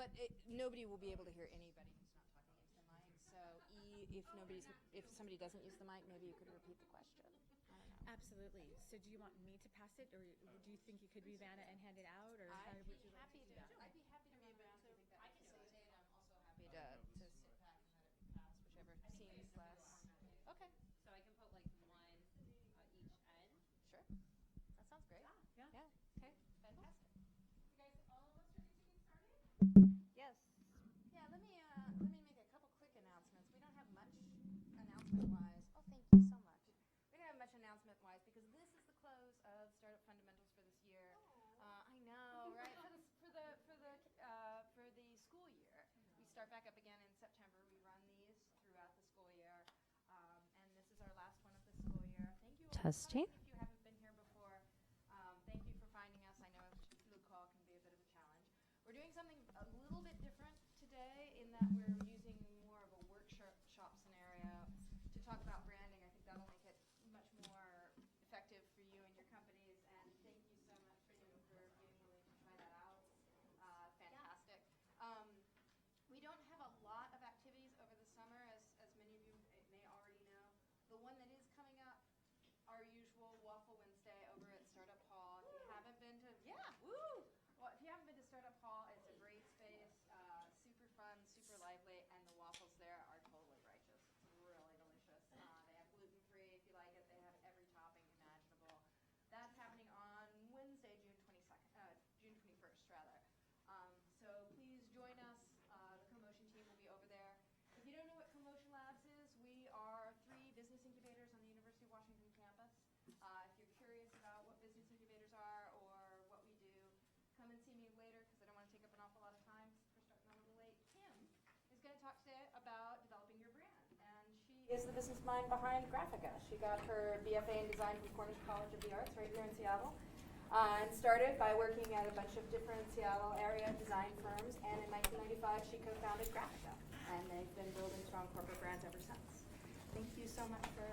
but nobody will be able to hear anybody who's not talking into the mic. So if somebody doesn't use the mic, maybe you could repeat the question. I don't know. Absolutely. So do you want me to pass it, or do you think it could be Vanna and hand it out, or how would you like to do that? I'd be happy to be able to. I can facilitate. I'm also happy to sit back and let it pass, whichever seems less. Okay. So I can put like one each end. Sure. That sounds great. Yeah. Okay. Fantastic. You guys all of us ready to get started? Yes. Yeah. Let me make a couple quick announcements. We don't have much announcement-wise. Oh, thank you so much. We don't have much announcement-wise because this is the close of Startup Fundamentals for this year. I know, right? For the school year, we start back up again in September. We run these throughout the school year, and this is our last one of the school year. Thank you all for Testing. coming. If you haven't been here before, thank you for finding us. I know flu call can be a bit of a challenge. We're doing something a little bit different today in that we're using more of a workshop scenario to talk about branding. I think that'll make it much more effective for you and your companies. And thank you so much for being willing to try that out. Fantastic. We don't have a lot of activities over the summer, as many of you may already know. The one that is coming up, our usual Waffle Wednesday over at Startup Hall. If you haven't been to, Well, if you haven't been to Startup Hall, it's a great space, super fun, super lively, and the waffles there are totally righteous. It's really delicious. They have gluten-free if you like it. They have every topping imaginable. That's happening on Wednesday, June 21st, rather. So please join us. The Commotion team will be over there. If you don't know what Commotion Labs is, we are 3 business incubators on the University of Washington campus. If you're curious about what business incubators are or what we do, come and see me later because I don't want to take up an awful lot of time for starting a little late. Kim is going to talk today about developing your brand, and she is the business mind behind Graphica. She got her BFA in design from Cornish College of the Arts right here in Seattle. And started by working at a bunch of different Seattle area design firms, and in 1995 she co-founded Graphica, and they've been building strong corporate brands ever since. Thank you so much for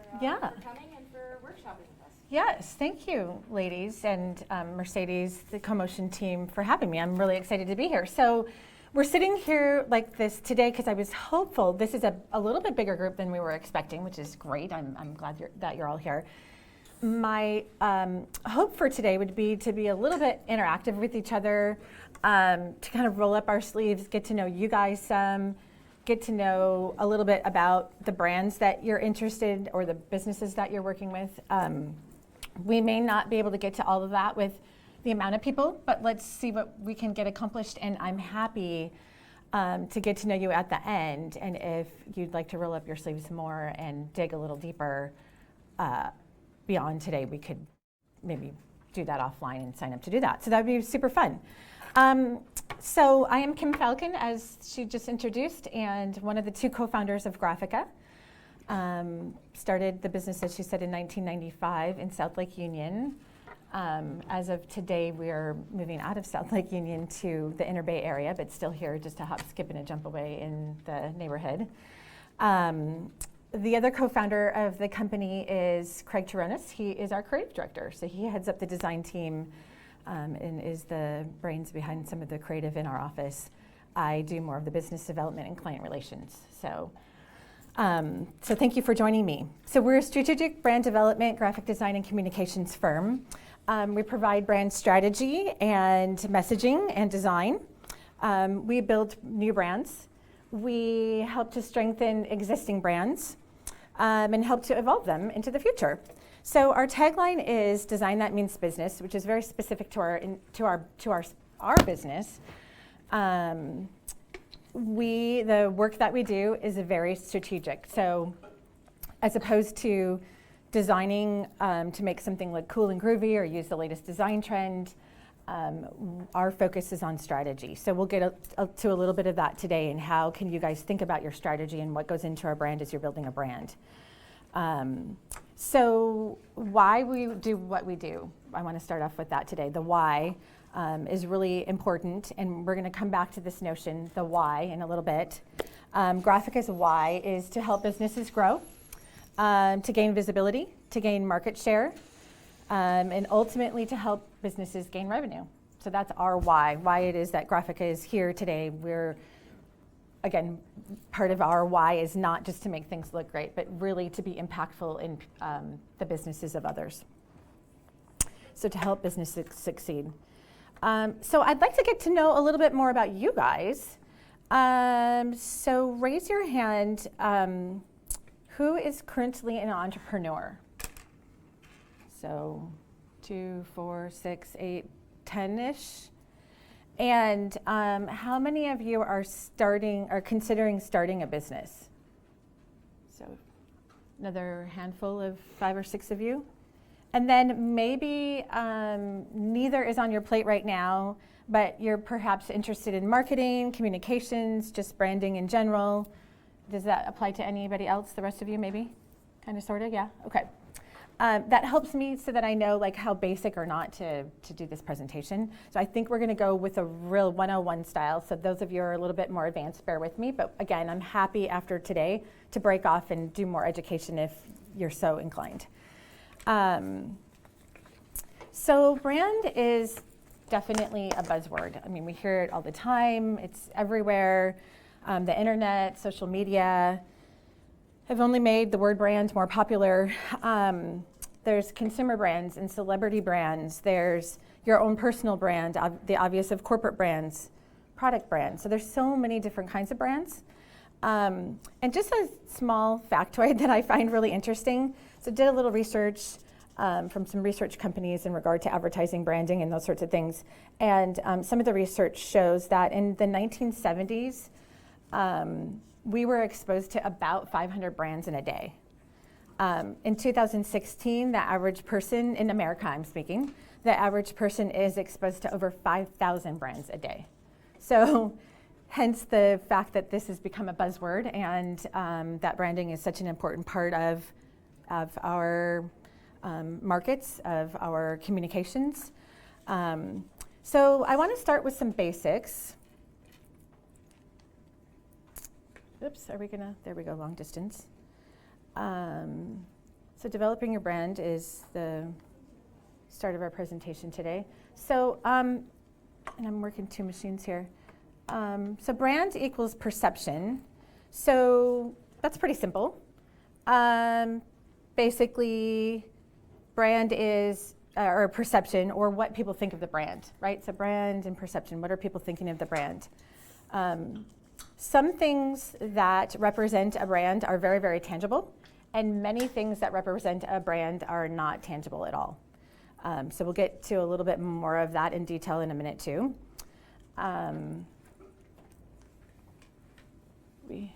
coming and for workshopping with us. Yes, thank you, ladies, and Mercedes, the Commotion team, for having me. I'm really excited to be here. So we're sitting here like this today because I was hopeful. This is a little bit bigger group than we were expecting, which is great. I'm glad that you're all here. My hope for today would be to be a little bit interactive with each other, to kind of roll up our sleeves, get to know you guys some, get to know a little bit about the brands that you're interested or the businesses that you're working with. We may not be able to get to all of that with the amount of people, but let's see what we can get accomplished. And I'm happy to get to know you at the end. And if you'd like to roll up your sleeves more and dig a little deeper, beyond today, we could maybe do that offline and sign up to do that. So that would be super fun. So I am Kim Falcon, as she just introduced, and one of the 2 co-founders of Graphica. Started the business, as she said, in 1995 in South Lake Union. As of today, we are moving out of South Lake Union to the Inner Bay area, but still here, just a hop, skip, and a jump away in the neighborhood. The other co-founder of the company is Craig Turonis. He is our creative director. So he heads up the design team and is the brains behind some of the creative in our office. I do more of the business development and client relations. So thank you for joining me. So we're a strategic brand development, graphic design, and communications firm. We provide brand strategy and messaging and design. We build new brands. We help to strengthen existing brands and help to evolve them into the future. So our tagline is "Design That Means Business," which is very specific to our business. The work that we do is very strategic. So as opposed to designing to make something look cool and groovy or use the latest design trend, our focus is on strategy. So we'll get to a little bit of that today, and how can you guys think about your strategy and what goes into our brand as you're building a brand. So why we do what we do. I want to start off with that today. The why is really important, and we're going to come back to this notion, the why, in a little bit. Graphica's why is to help businesses grow, to gain visibility, to gain market share, and ultimately to help businesses gain revenue. So that's our why it is that Graphica is here today. We're, again, part of our why is not just to make things look great, but really to be impactful in the businesses of others. So to help businesses succeed. So I'd like to get to know a little bit more about you guys. So raise your hand. Who is currently an entrepreneur? So 2, 4, 6, 8, 10-ish. And how many of you are considering starting a business? So another handful of 5 or 6 of you. And then maybe neither is on your plate right now, but you're perhaps interested in marketing, communications, just branding in general. Does that apply to anybody else, the rest of you maybe? Kind of, sort of, yeah? Okay. That helps me so that I know like how basic or not to do this presentation. So I think we're going to go with a real 101 style. So those of you who are a little bit more advanced, bear with me. But again, I'm happy after today to break off and do more education if you're so inclined. So brand is definitely a buzzword. I mean, we hear it all the time. It's everywhere. The internet, social media have only made the word brand more popular. There's consumer brands and celebrity brands. There's your own personal brand, the obvious of corporate brands, product brands. So there's so many different kinds of brands. And just a small factoid that I find really interesting. So did a little research from some research companies in regard to advertising, branding, and those sorts of things. And some of the research shows that in the 1970s, we were exposed to about 500 brands in a day. In 2016, the average person, in America I'm speaking, the average person is exposed to over 5,000 brands a day. So hence the fact that this has become a buzzword and that branding is such an important part of our markets, of our communications. So I want to start with some basics. Oops, are we gonna, there we go, long distance. So developing your brand is the start of our presentation today. So, and I'm working 2 machines here. So brand equals perception. So that's pretty simple. Basically, brand is, or perception, or what people think of the brand, right? So brand and perception, what are people thinking of the brand? Some things that represent a brand are very, very tangible, and many things that represent a brand are not tangible at all. So we'll get to a little bit more of that in detail in a minute too. We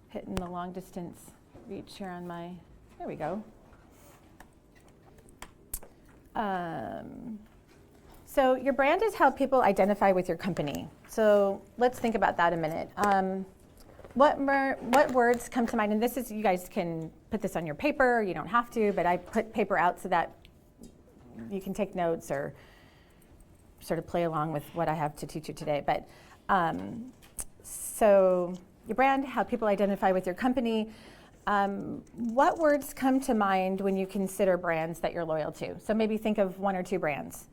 hitting the long distance reach here on my, there we go. So your brand is how people identify with your company. So let's think about that a minute. What words come to mind? And this is, you guys can put this on your paper, you don't have to, but I put paper out so that you can take notes or sort of play along with what I have to teach you today. But so your brand, how people identify with your company. What words come to mind when you consider brands that you're loyal to? So maybe think of 1 or 2 brands.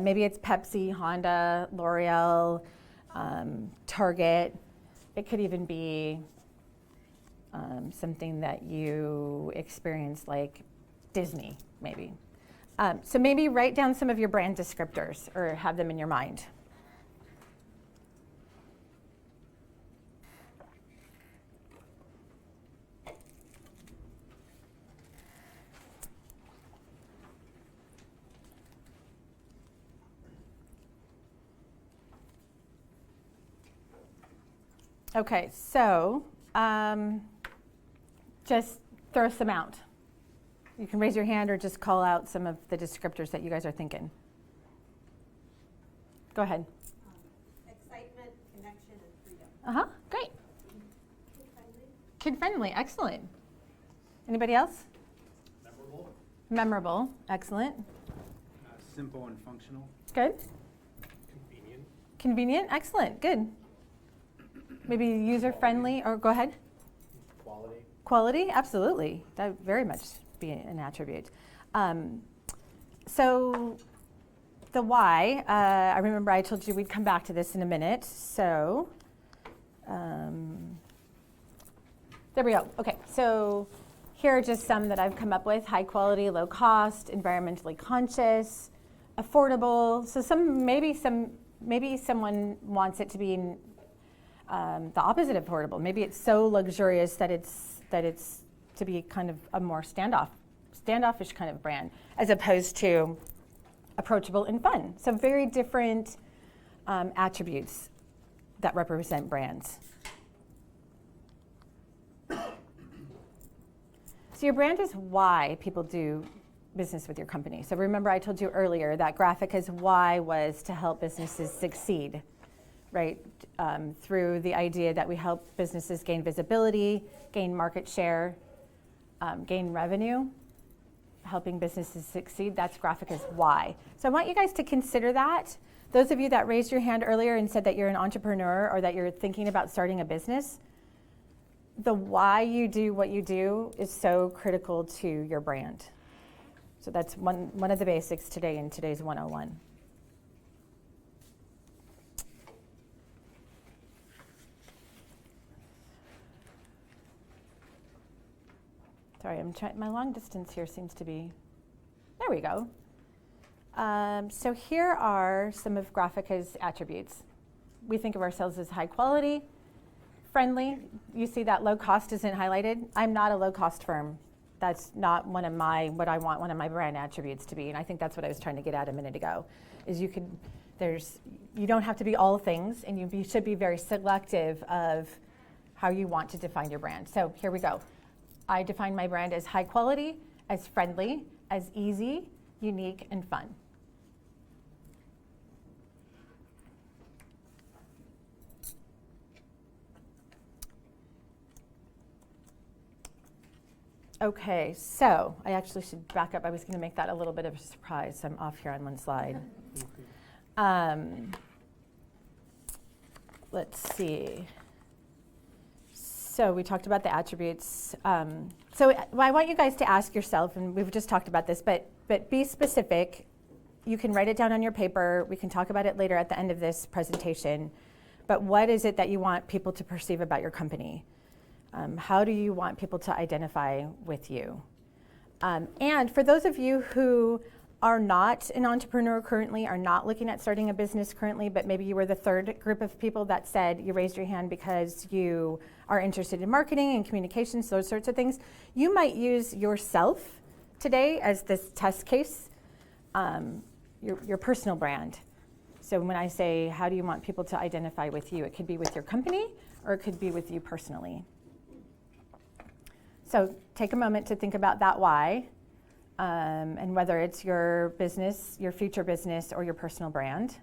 Maybe it's Pepsi, Honda, L'Oreal, Target. It could even be something that you experience like Disney, maybe. So maybe write down some of your brand descriptors or have them in your mind. Okay, so just throw some out. You can raise your hand or just call out some of the descriptors that you guys are thinking. Go ahead. Excitement, connection, and freedom. Uh-huh, great. Kid-friendly. Kid-friendly, excellent. Anybody else? Memorable. Memorable, excellent. Simple and functional. Good. Convenient. Convenient, excellent, good. Maybe user-friendly, or go ahead. Quality. Quality, absolutely. That would very much be an attribute. So the why, I remember I told you we'd come back to this in a minute. So there we go. Okay, so here are just some that I've come up with: high quality, low cost, environmentally conscious, affordable. So maybe someone wants it to be the opposite of affordable. Maybe it's so luxurious that it's to be kind of a more standoffish kind of brand, as opposed to approachable and fun. So very different attributes that represent brands. So your brand is why people do business with your company. So remember I told you earlier that Graphica's why was to help businesses succeed, right? Through the idea that we help businesses gain visibility, gain market share, gain revenue, helping businesses succeed. That's Graphica's why. So I want you guys to consider that. Those of you that raised your hand earlier and said that you're an entrepreneur or that you're thinking about starting a business, the why you do what you do is so critical to your brand. So that's one of the basics today in today's 101. Sorry, I'm trying. My long distance here seems to be. There we go. So here are some of Graphica's attributes. We think of ourselves as high quality, friendly. You see that low cost isn't highlighted. I'm not a low cost firm. That's not what I want one of my brand attributes to be. And I think that's what I was trying to get at a minute ago. Is you don't have to be all things, and you should be very selective of how you want to define your brand. So here we go. I define my brand as high quality, as friendly, as easy, unique, and fun. Okay, so I actually should back up. I was going to make that a little bit of a surprise. So I'm off here on one slide. Let's see. So we talked about the attributes. So I want you guys to ask yourself, and we've just talked about this, but be specific. You can write it down on your paper. We can talk about it later at the end of this presentation. But what is it that you want people to perceive about your company? How do you want people to identify with you? And for those of you who are not an entrepreneur currently, are not looking at starting a business currently, but maybe you were the third group of people that said you raised your hand because you are interested in marketing and communications, those sorts of things, you might use yourself today as this test case, your personal brand. So when I say, how do you want people to identify with you? It could be with your company, or it could be with you personally. So take a moment to think about that why, and whether it's your business, your future business, or your personal brand.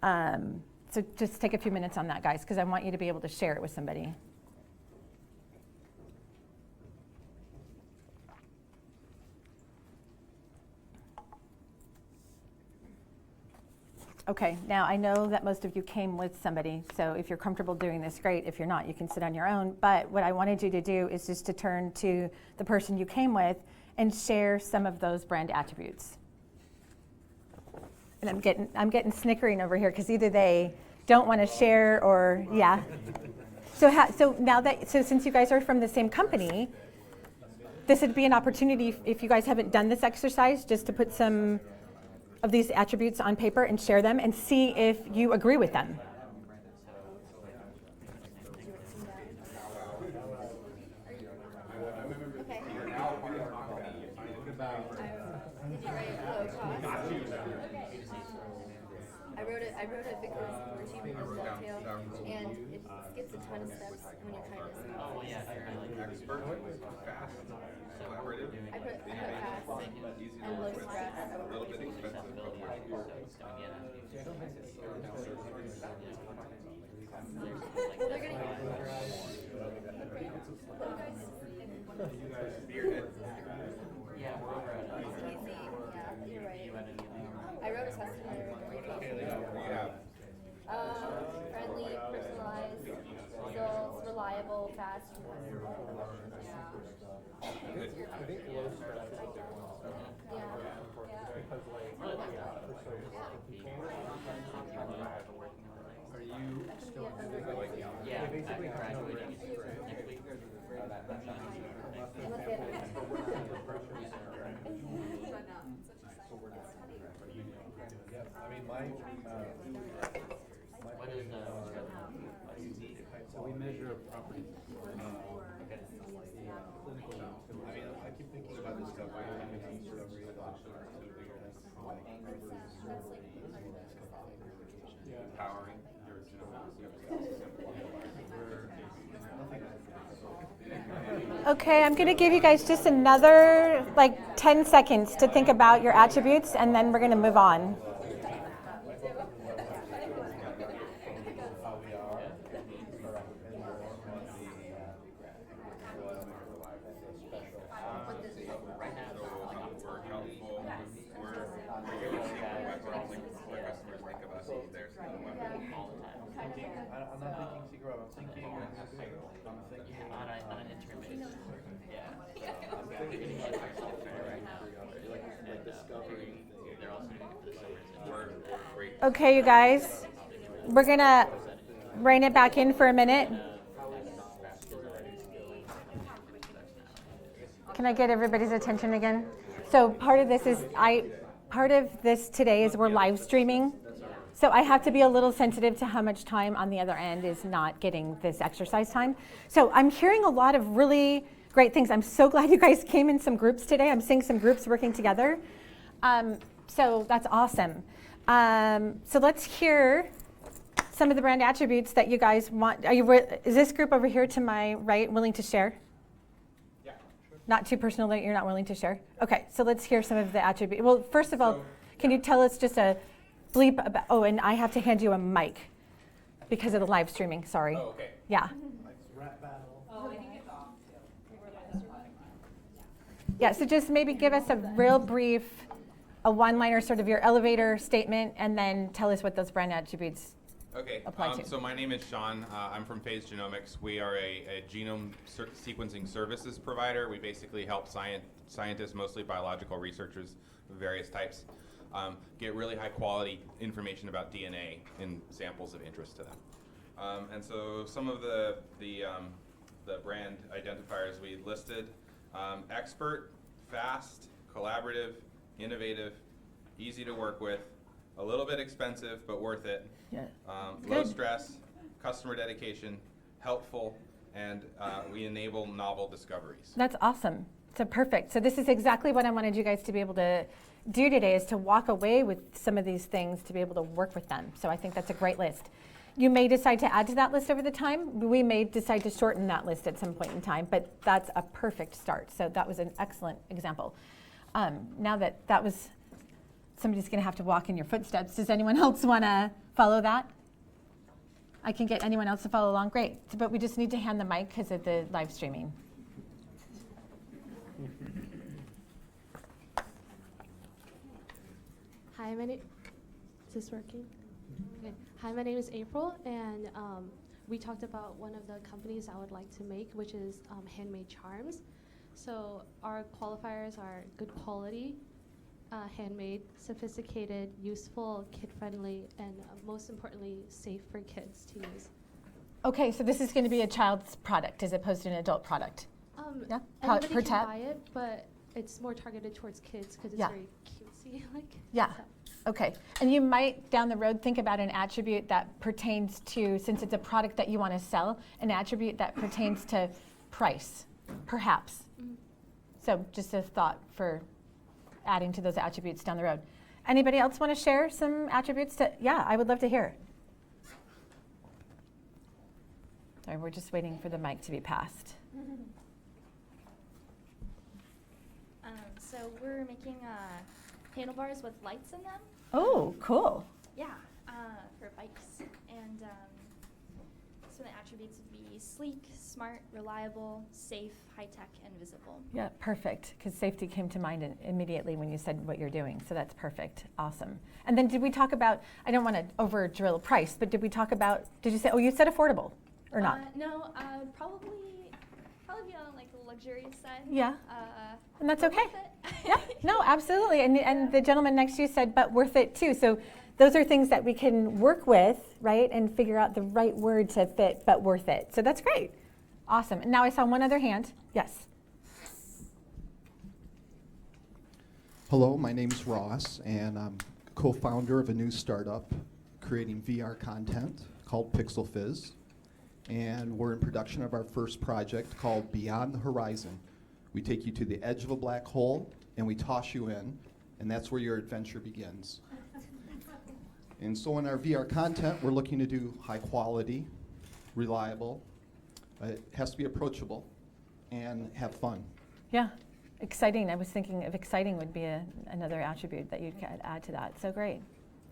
So just take a few minutes on that, guys, because I want you to be able to share it with somebody. Okay, now I know that most of you came with somebody, so if you're comfortable doing this, great. If you're not, you can sit on your own. But what I wanted you to do is just to turn to the person you came with and share some of those brand attributes. And I'm getting snickering over here because either they don't want to share or yeah. So since you guys are from the same company, this would be an opportunity if you guys haven't done this exercise, just to put some of these attributes on paper and share them and see if you agree with them. Okay. Did you write low cost? I wrote it because we're achieving this dovetail, and it skips a ton of steps when you're trying to sell. I put fast and low stress. Well, they're getting you're right. I wrote a customer friendly, personalized, results, reliable, fast, and I think low stress is yeah. because like still in Yeah, after graduating next week. I mean, my What is So we measure property. I mean, I keep thinking about this stuff. I have sort of Powering your Okay, I'm going to give you guys just another like 10 seconds to think about your attributes, and then we're going to move on. I'm not thinking secret, I'm thinking on an intermittent. They're also doing it for Okay, you guys, we're going to rein it back in for a minute. Can I get everybody's attention again? So part of this today is we're live streaming. So I have to be a little sensitive to how much time on the other end is not getting this exercise time. So I'm hearing a lot of really great things. I'm so glad you guys came in some groups today. I'm seeing some groups working together. So that's awesome. So let's hear some of the brand attributes that you guys want. Is this group over here to my right willing to share? Yeah, sure. Not too personal that you're not willing to share? Okay, so let's hear some of the attributes. Well, first of all, can you tell us just a bleep about, oh, and I have to hand you a mic because of the live streaming, sorry. Oh, okay. Yeah. rap battle. Yeah, so just maybe give us a real brief, a one-liner, sort of your elevator statement, and then tell us what those brand attributes Okay, apply to. so my name is Sean. I'm from Phase Genomics. We are a genome sequencing services provider. We basically help scientists, mostly biological researchers of various types, get really high quality information about DNA in samples of interest to them. And so some of the brand identifiers we listed: expert, fast, collaborative, innovative, easy to work with, a little bit expensive but worth it, Yeah. low Good. stress, customer dedication, helpful, and we enable novel discoveries. That's awesome. So perfect. So this is exactly what I wanted you guys to be able to do today, is to walk away with some of these things to be able to work with them. So I think that's a great list. You may decide to add to that list over the time. We may decide to shorten that list at some point in time, but that's a perfect start. So that was an excellent example. Now that was, somebody's going to have to walk in your footsteps. Does anyone else want to follow that? I can get anyone else to follow along. Great. But we just need to hand the mic because of the live streaming. Hi, is this working? Okay. Hi, my name is April, and we talked about one of the companies I would like to make, which is handmade charms. So our qualifiers are good quality, handmade, sophisticated, useful, kid-friendly, and most importantly, safe for kids to use. Okay, so this is going to be a child's product as opposed to an adult product. Yeah? Anybody Per can tab? buy it, but it's more targeted towards kids because it's Yeah. very cutesy. Yeah. So. Okay. And you might down the road think about an attribute that pertains to, since it's a product that you want to sell, an attribute that pertains to price, perhaps. Mm. So just a thought for adding to those attributes down the road. Anybody else want to share some attributes? Yeah, I would love to hear. Sorry, we're just waiting for the mic to be passed. So we're making handlebars with lights in them. Oh, cool. Yeah, for bikes. And some of the attributes would be sleek, smart, reliable, safe, high-tech, and visible. Yeah, perfect, because safety came to mind immediately when you said what you're doing, so that's perfect, awesome. And then did we talk about, I don't want to over drill price, but did you say, oh, you said affordable, or not? No, probably be on like the luxury side. Yeah, and that's but okay. worth it. Yeah, no, absolutely, and the gentleman next to you said, but worth it too, so those are things that we can work with, right, and figure out the right word to fit, but worth it. So that's great. Awesome. And now I saw one other hand. Yes. Hello, my name is Ross, and I'm co-founder of a new startup creating VR content called Pixel Fizz. And we're in production of our first project called Beyond the Horizon. We take you to the edge of a black hole, and we toss you in, and that's where your adventure begins. And so in our VR content, we're looking to do high quality, reliable, it has to be approachable, and have fun. Yeah, exciting. I was thinking of exciting would be another attribute that you'd add to that. So great.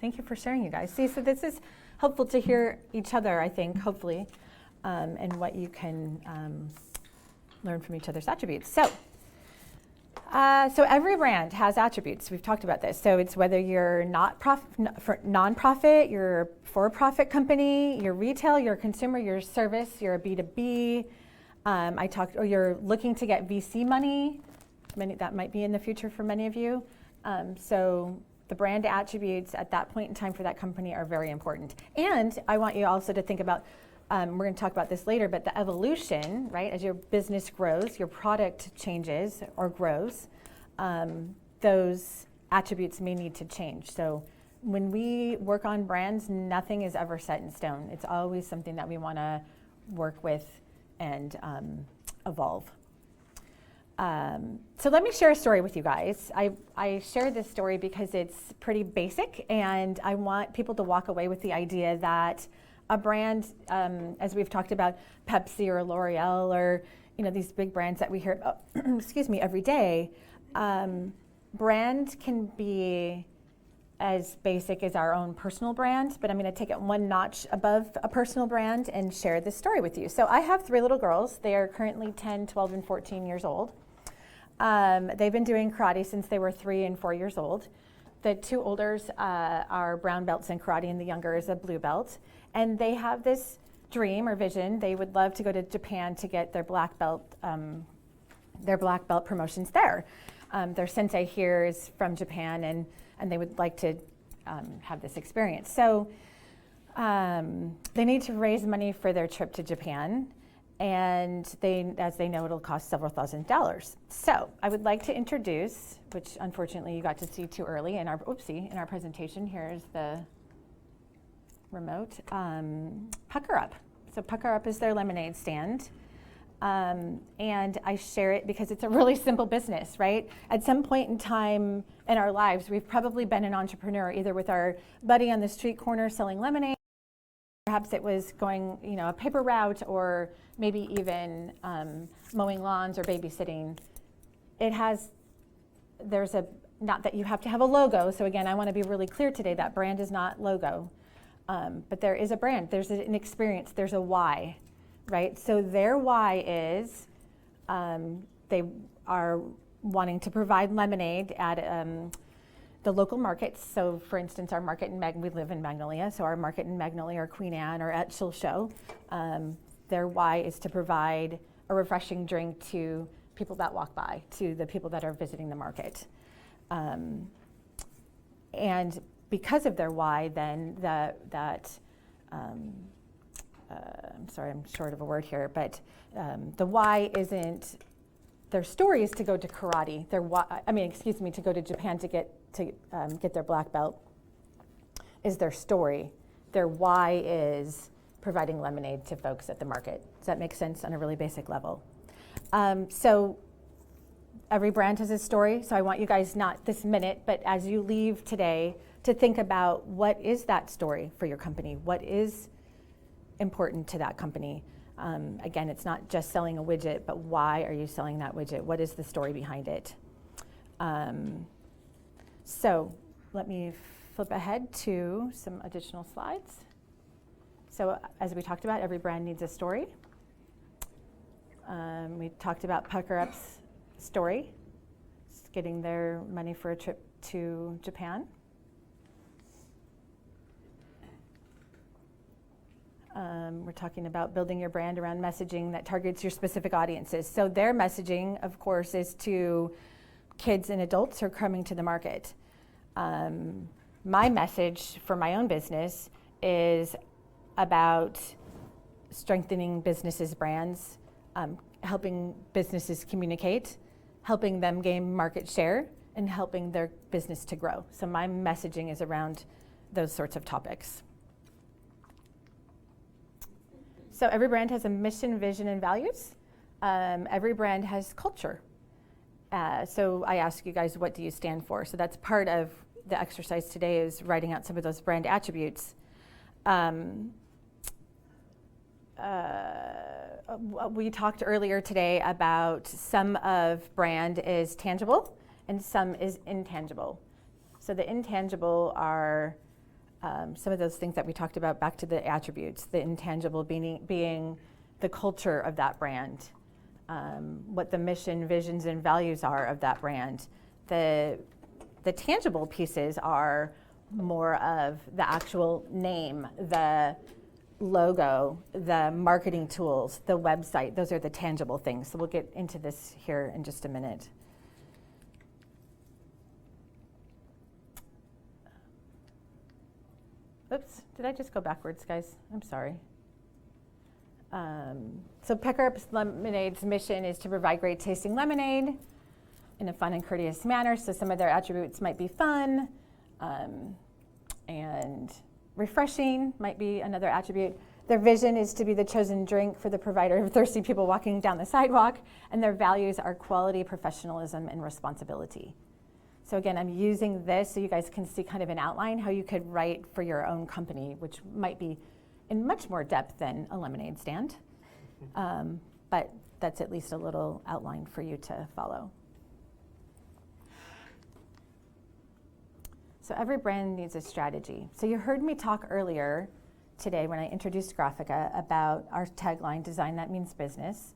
Thank you for sharing, you guys. See, so this is helpful to hear each other, I think, hopefully, and what you can learn from each other's attributes. So every brand has attributes. We've talked about this. So it's whether you're nonprofit, you're a for-profit company, you're retail, you're a consumer, you're a service, you're a B2B. Or you're looking to get VC money. That might be in the future for many of you. So the brand attributes at that point in time for that company are very important. And I want you also to think about, we're going to talk about this later, but the evolution, right? As your business grows, your product changes or grows, those attributes may need to change. So when we work on brands, nothing is ever set in stone. It's always something that we want to work with and evolve. So let me share a story with you guys. I share this story because it's pretty basic, and I want people to walk away with the idea that a brand, as we've talked about, Pepsi or L'Oreal or these big brands that we hear about, excuse me, every day, brand can be as basic as our own personal brand, but I'm going to take it one notch above a personal brand and share this story with you. So I have 3 little girls. They are currently 10, 12, and 14 years old. They've been doing karate since they were 3 and 4 years old. The 2 olders are brown belts in karate, and the younger is a blue belt. And they have this dream or vision. They would love to go to Japan to get their black belt promotions there. Their sensei here is from Japan, and they would like to have this experience. So they need to raise money for their trip to Japan, and as they know, it'll cost several $1,000s. So I would like to introduce, which unfortunately you got to see too early in our presentation. Here's the remote. Pucker Up. So Pucker Up is their lemonade stand. And I share it because it's a really simple business, right? At some point in time in our lives, we've probably been an entrepreneur, either with our buddy on the street corner selling lemonade, perhaps it was going, a paper route, or maybe even mowing lawns or babysitting. Not that you have to have a logo. So again, I want to be really clear today that brand is not logo, but there is a brand, there's an experience, there's a why. Right, so their why is they are wanting to provide lemonade at the local markets. So, for instance, our market we live in Magnolia, so our market in Magnolia or Queen Anne or at Show, their why is to provide a refreshing drink to people that walk by, to the people that are visiting the market. And because of their why, then I'm sorry, I'm short of a word here, but the why isn't, their story is to go to karate. To go to Japan to get their black belt is their story. Their why is providing lemonade to folks at the market. Does that make sense on a really basic level? So every brand has a story, so I want you guys, not this minute, but as you leave today, to think about what is that story for your company? What is important to that company? Again, it's not just selling a widget, but why are you selling that widget? What is the story behind it? So let me flip ahead to some additional slides. So as we talked about, every brand needs a story. We talked about Pucker Up's story, getting their money for a trip to Japan. We're talking about building your brand around messaging that targets your specific audiences. So their messaging, of course, is to kids and adults who are coming to the market. my message for my own business is about strengthening businesses' brands, helping businesses communicate, helping them gain market share, and helping their business to grow. So my messaging is around those sorts of topics. So every brand has a mission, vision, and values. Every brand has culture. So I ask you guys, what do you stand for? So that's part of the exercise today, is writing out some of those brand attributes. We talked earlier today about some of brand is tangible and some is intangible. So the intangible are some of those things that we talked about, back to the attributes, the intangible being the culture of that brand, what the mission, visions, and values are of that brand. The tangible pieces are more of the actual name, the logo, the marketing tools, the website. Those are the tangible things. So we'll get into this here in just a minute. Oops, did I just go backwards, guys? I'm sorry. So Peckerup's Lemonade's mission is to provide great tasting lemonade in a fun and courteous manner. So some of their attributes might be fun, and refreshing might be another attribute. Their vision is to be the chosen drink for the provider of thirsty people walking down the sidewalk, and their values are quality, professionalism, and responsibility. So again, I'm using this so you guys can see kind of an outline how you could write for your own company, which might be in much more depth than a lemonade stand. But that's at least a little outline for you to follow. So every brand needs a strategy. So you heard me talk earlier today when I introduced Graphica about our tagline, design that means business,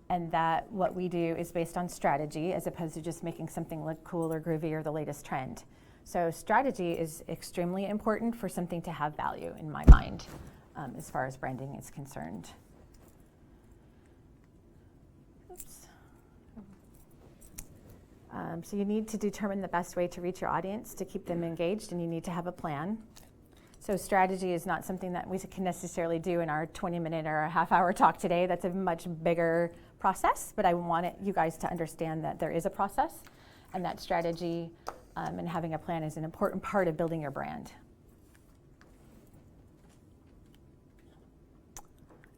and that what we do is based on strategy as opposed to just making something look cool or groovy or the latest trend. So strategy is extremely important for something to have value in my mind, as far as branding is concerned. Oops. So you need to determine the best way to reach your audience to keep them engaged, and you need to have a plan. So strategy is not something that we can necessarily do in our 20-minute or a half-hour talk today. That's a much bigger process, but I want you guys to understand that there is a process, and that strategy and having a plan is an important part of building your brand.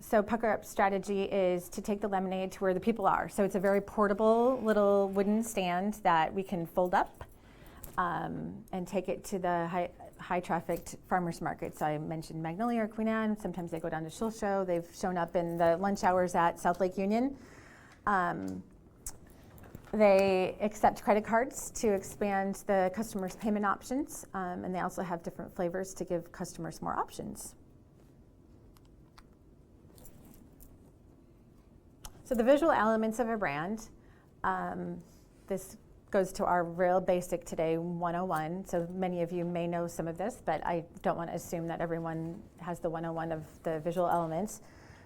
So Pucker Up strategy is to take the lemonade to where the people are. So it's a very portable little wooden stand that we can fold up and take it to the high-trafficked farmers markets. I mentioned Magnolia or Queen Anne. Sometimes they go down to Shulsho. They've shown up in the lunch hours at South Lake Union. They accept credit cards to expand the customers' payment options, and they also have different flavors to give customers more options. So the visual elements of a brand, this goes to our real basic today 101. So many of you may know some of this, but I don't want to assume that everyone has the 101 of the visual elements.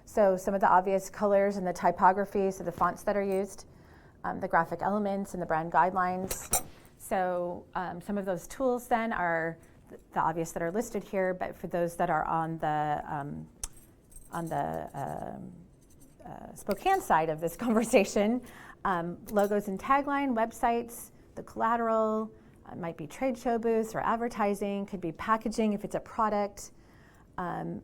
So some of the obvious colors and the typography, so the fonts that are used, the graphic elements and the brand guidelines. So some of those tools then are the obvious that are listed here, but for those that are on the Spokane side of this conversation, logos and tagline, websites, the collateral, might be trade show booths or advertising, could be packaging if it's a product.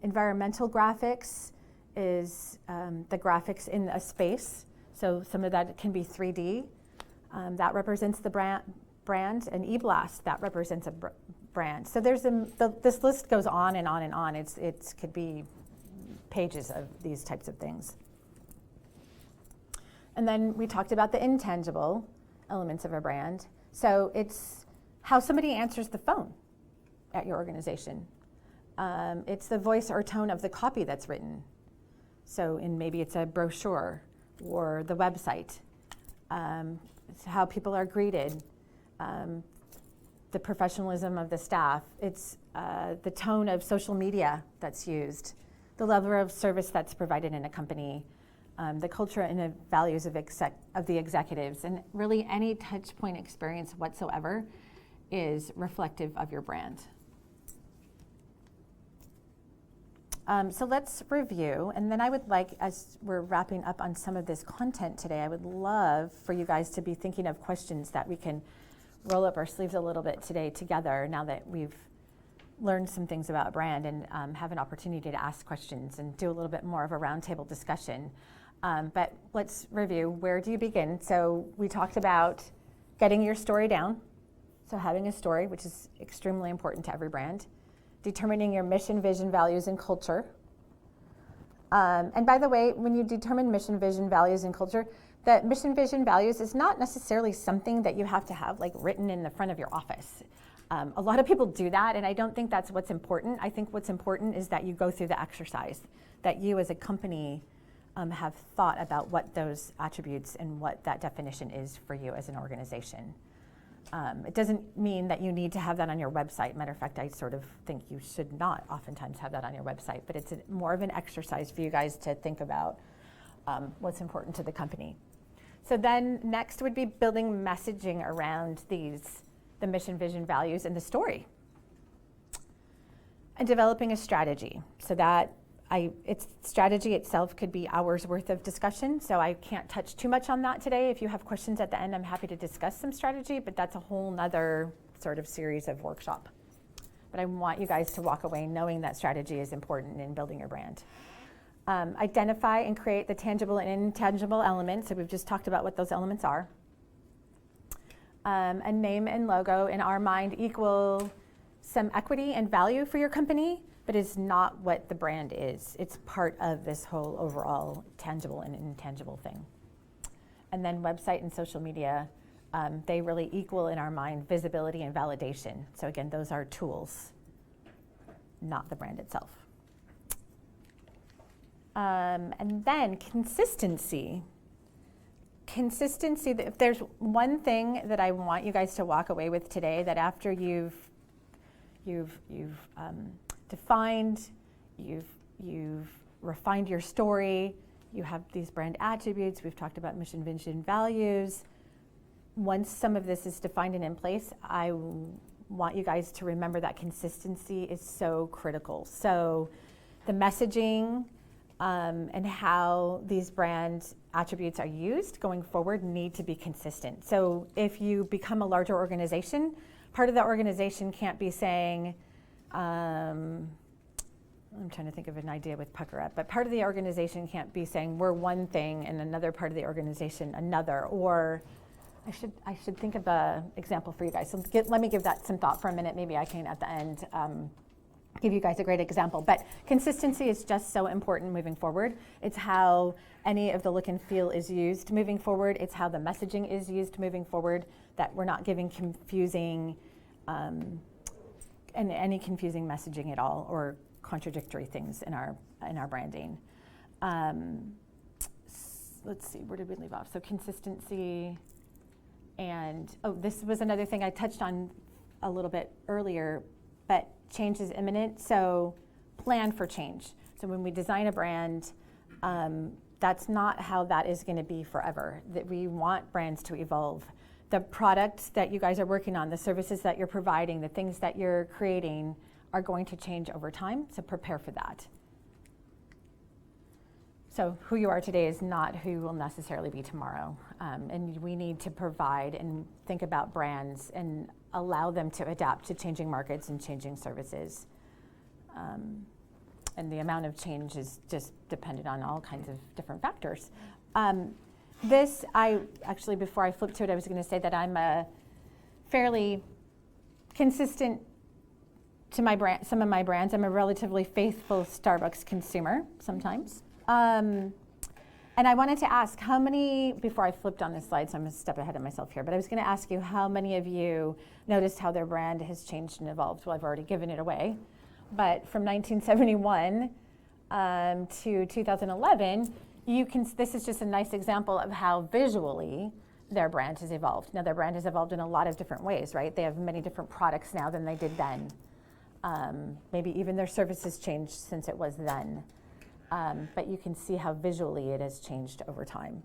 Environmental graphics is the graphics in a space. So some of that can be 3D. That represents the brand. And e-blast, that represents a brand. So there's this list goes on and on and on. It could be pages of these types of things. And then we talked about the intangible elements of a brand. So it's how somebody answers the phone at your organization. It's the voice or tone of the copy that's written. So maybe it's a brochure or the website. It's how people are greeted. The professionalism of the staff. It's the tone of social media that's used. The level of service that's provided in a company. The culture and the values of the executives, and really any touch point experience whatsoever is reflective of your brand. So let's review, and then I would like, as we're wrapping up on some of this content today, I would love for you guys to be thinking of questions that we can roll up our sleeves a little bit today together now that we've learned some things about brand, and have an opportunity to ask questions and do a little bit more of a roundtable discussion. But let's review. Where do you begin? So we talked about getting your story down, so having a story, which is extremely important to every brand. Determining your mission, vision, values, and culture. And by the way, when you determine mission, vision, values, and culture, that mission, vision, values is not necessarily something that you have to have like written in the front of your office. A lot of people do that, and I don't think that's what's important. I think what's important is that you go through the exercise, that you as a company have thought about what those attributes and what that definition is for you as an organization. It doesn't mean that you need to have that on your website. Matter of fact, I sort of think you should not oftentimes have that on your website, but it's more of an exercise for you guys to think about what's important to the company. So then next would be building messaging around the mission, vision, values, and the story. And developing a strategy. So that strategy itself could be hours worth of discussion, so I can't touch too much on that today. If you have questions at the end, I'm happy to discuss some strategy, but that's a whole nother sort of series of workshop. But I want you guys to walk away knowing that strategy is important in building your brand. Identify and create the tangible and intangible elements, so we've just talked about what those elements are. A name and logo, in our mind, equal some equity and value for your company, but it's not what the brand is. It's part of this whole overall tangible and intangible thing. And then website and social media, they really equal in our mind visibility and validation. So again, those are tools, not the brand itself. And then consistency. Consistency, if there's one thing that I want you guys to walk away with today, that after you've defined, you've refined your story, you have these brand attributes, we've talked about mission, vision, values. Once some of this is defined and in place, I want you guys to remember that consistency is so critical. So the messaging and how these brand attributes are used going forward need to be consistent. So if you become a larger organization, part of the organization can't be saying, I'm trying to think of an idea with Pucker Up, but part of the organization can't be saying we're one thing and another part of the organization another, or I should think of an example for you guys. So let me give that some thought for a minute. Maybe I can at the end give you guys a great example. But consistency is just so important moving forward. It's how any of the look and feel is used moving forward. It's how the messaging is used moving forward, that we're not giving confusing and any confusing messaging at all, or contradictory things in our branding. Let's see, where did we leave off? So consistency, and this was another thing I touched on a little bit earlier, but change is imminent, so plan for change. So when we design a brand, that's not how that is going to be forever. That we want brands to evolve. The products that you guys are working on, the services that you're providing, the things that you're creating are going to change over time, so prepare for that. So who you are today is not who you will necessarily be tomorrow. And we need to provide and think about brands and allow them to adapt to changing markets and changing services. And the amount of change is just dependent on all kinds of different factors. Before I flip to it, I was going to say that I'm a fairly consistent to my brand, some of my brands. I'm a relatively faithful Starbucks consumer sometimes. And I wanted to ask how many, before I flipped on this slide, so I'm going to step ahead of myself here, but I was going to ask you how many of you noticed how their brand has changed and evolved. Well, I've already given it away. But from 1971 to 2011, this is just a nice example of how visually their brand has evolved. Now, their brand has evolved in a lot of different ways, right? They have many different products now than they did then. Maybe even their services changed since it was then. But you can see how visually it has changed over time.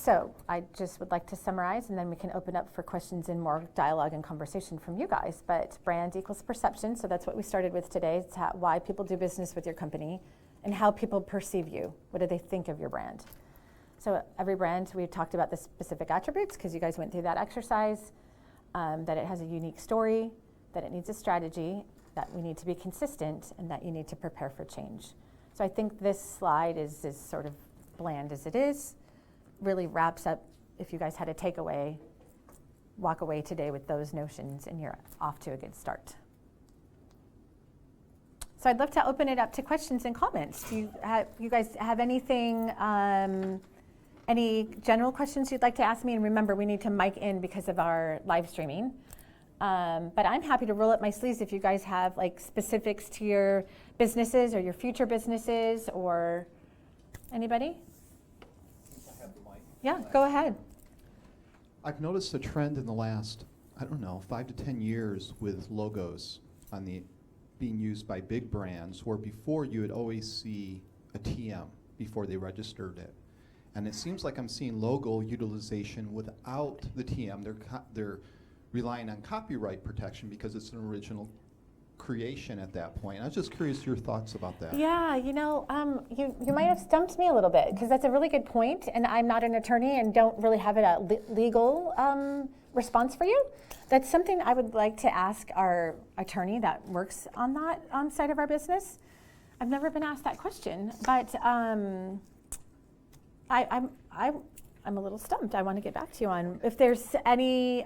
So I just would like to summarize, and then we can open up for questions and more dialogue and conversation from you guys. But brand equals perception, so that's what we started with today. It's why people do business with your company and how people perceive you. What do they think of your brand? So every brand, we've talked about the specific attributes because you guys went through that exercise, that it has a unique story, that it needs a strategy, that we need to be consistent, and that you need to prepare for change. So I think this slide is sort of bland as it is, really wraps up, if you guys had a takeaway, walk away today with those notions and you're off to a good start. So I'd love to open it up to questions and comments. Do you guys have anything, any general questions you'd like to ask me? And remember, we need to mic in because of our live streaming. But I'm happy to roll up my sleeves if you guys have like specifics to your businesses or your future businesses or anybody? I have the mic. Yeah, go ahead. I've noticed a trend in the last, 5 to 10 years with logos being used by big brands, where before you would always see a TM before they registered it. And it seems like I'm seeing logo utilization without the TM. They're relying on copyright protection because it's an original creation at that point. I was just curious your thoughts about that. Yeah, you might have stumped me a little bit because that's a really good point, and I'm not an attorney and don't really have a legal response for you. That's something I would like to ask our attorney that works on that side of our business. I've never been asked that question, but I'm a little stumped. I want to get back to you on if there's any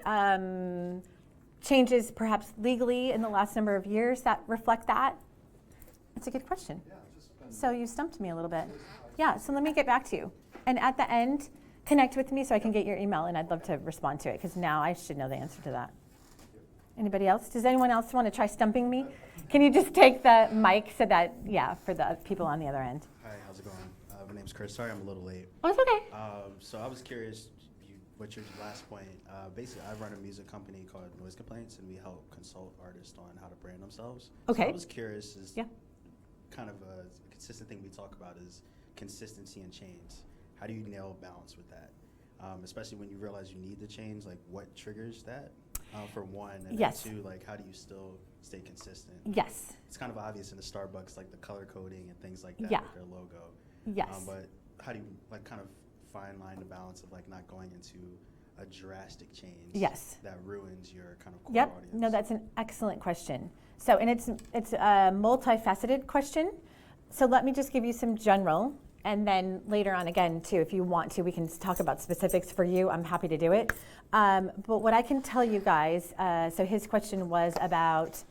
changes perhaps legally in the last number of years that reflect that. It's a good question. Yeah, so you stumped me a little bit. Yeah, so let me get back to you. And at the end, connect with me so I can get your email, and I'd love to respond to it because now I should know the answer to that. Anybody else? Does anyone else want to try stumping me? Can you just take the mic so that, for the people on the other end? Hi, how's it going? My name's Chris. Sorry I'm a little late. Oh, it's okay. So I was curious, what's your last point? Basically, I run a music company called Noise Complaints, and we help consult artists on how to brand themselves. Okay. So I was curious, kind of a consistent thing we talk about is consistency and change. How do you nail balance with that? Especially when you realize you need the change, like what triggers that? For one, and then two, like how do you still stay consistent? Yes. It's kind of obvious in the Starbucks, like the color coding and things like that with their logo. Yes. But how do you like kind of fine line the balance of like not going into a drastic change that ruins your kind of core audience? No, that's an excellent question. So, and it's a multifaceted question. So let me just give you some general, and then later on again too, if you want to, we can talk about specifics for you. I'm happy to do it. But what I can tell you guys, so his question was about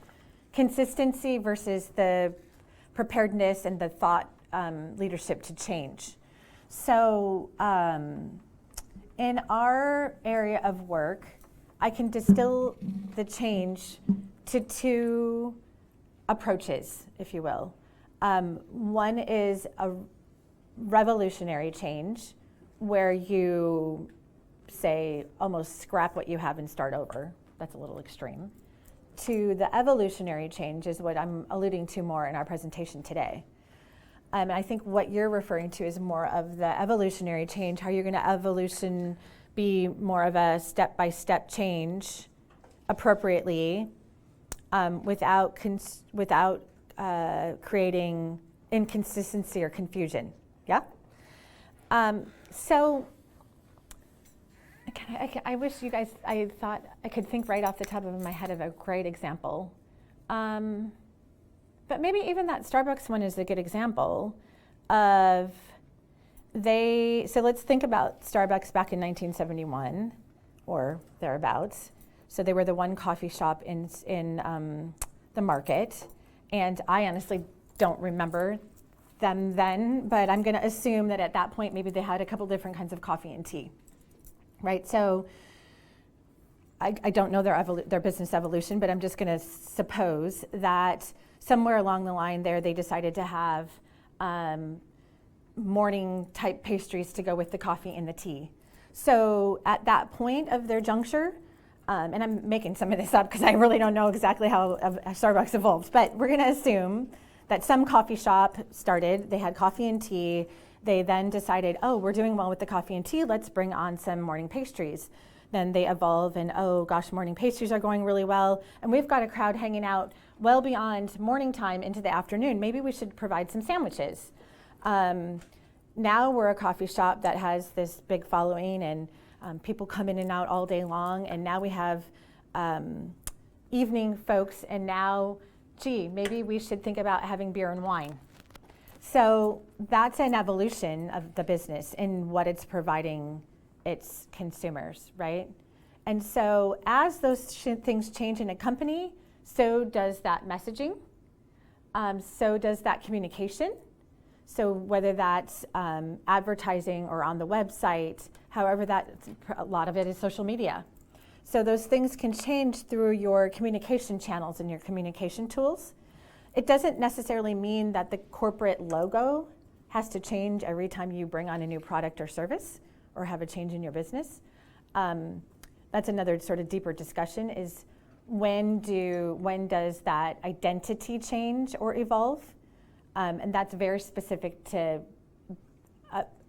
consistency versus the preparedness and the thought leadership to change. So in our area of work, I can distill the change to two approaches, if you will. One is a revolutionary change where you say almost scrap what you have and start over. That's a little extreme. To the evolutionary change is what I'm alluding to more in our presentation today. I think what you're referring to is more of the evolutionary change. How you're going to evolution be more of a step-by-step change appropriately without creating inconsistency or confusion. Yeah? So I wish you guys, I thought I could think right off the top of my head of a great example. But maybe even that Starbucks one is a good example of so let's think about Starbucks back in 1971 or thereabouts. So they were the one coffee shop in the market. And I honestly don't remember them then, but I'm going to assume that at that point maybe they had a couple different kinds of coffee and tea, right? So I don't know their business evolution, but I'm just going to suppose that somewhere along the line there they decided to have morning type pastries to go with the coffee and the tea. So at that point of their juncture, and I'm making some of this up because I really don't know exactly how Starbucks evolved, but we're going to assume that some coffee shop started, they had coffee and tea, They then decided, oh, we're doing well with the coffee and tea, let's bring on some morning pastries. Then they evolve and, oh gosh, morning pastries are going really well, and we've got a crowd hanging out well beyond morning time into the afternoon. Maybe we should provide some sandwiches. Now we're a coffee shop that has this big following, and people come in and out all day long, and now we have evening folks, and now, gee, maybe we should think about having beer and wine. So that's an evolution of the business and what it's providing its consumers, right? And so as those things change in a company, so does that messaging, so does that communication. So whether that's advertising or on the website, however a lot of it is social media. So those things can change through your communication channels and your communication tools. It doesn't necessarily mean that the corporate logo has to change every time you bring on a new product or service or have a change in your business. That's another sort of deeper discussion, is when does that identity change or evolve? And that's very specific to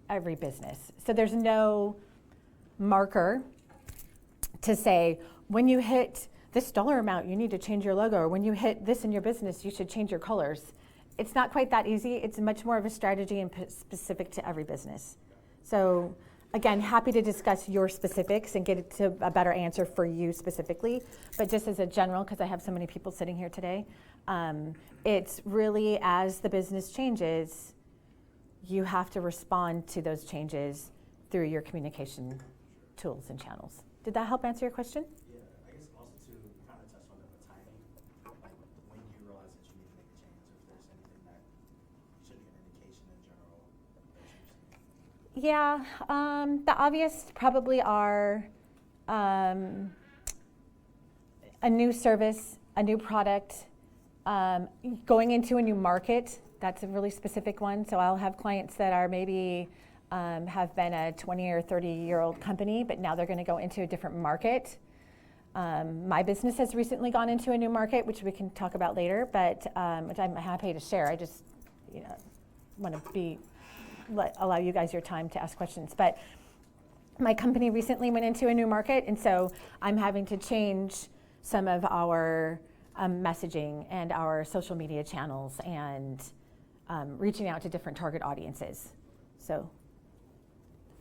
every business. So there's no marker to say, when you hit this dollar amount, you need to change your logo, or when you hit this in your business, you should change your colors. It's not quite that easy. It's much more of a strategy and specific to every business. So again, happy to discuss your specifics and get to a better answer for you specifically. But just as a general, because I have so many people sitting here today, it's really, as the business changes, you have to respond to those changes through your communication tools and channels. Did that help answer your question? Yeah, I guess also to kind of touch on the timing, like when do you realize that you need to make a change, if there's anything that should be an indication in general that you're seeing? Yeah, the obvious probably are a new service, a new product, going into a new market. That's a really specific one. So I'll have clients that are maybe have been a 20 or 30-year-old company, but now they're going to go into a different market. My business has recently gone into a new market, which we can talk about later, but which I'm happy to share. I just want to allow you guys your time to ask questions. But my company recently went into a new market, and so I'm having to change some of our messaging and our social media channels and reaching out to different target audiences. So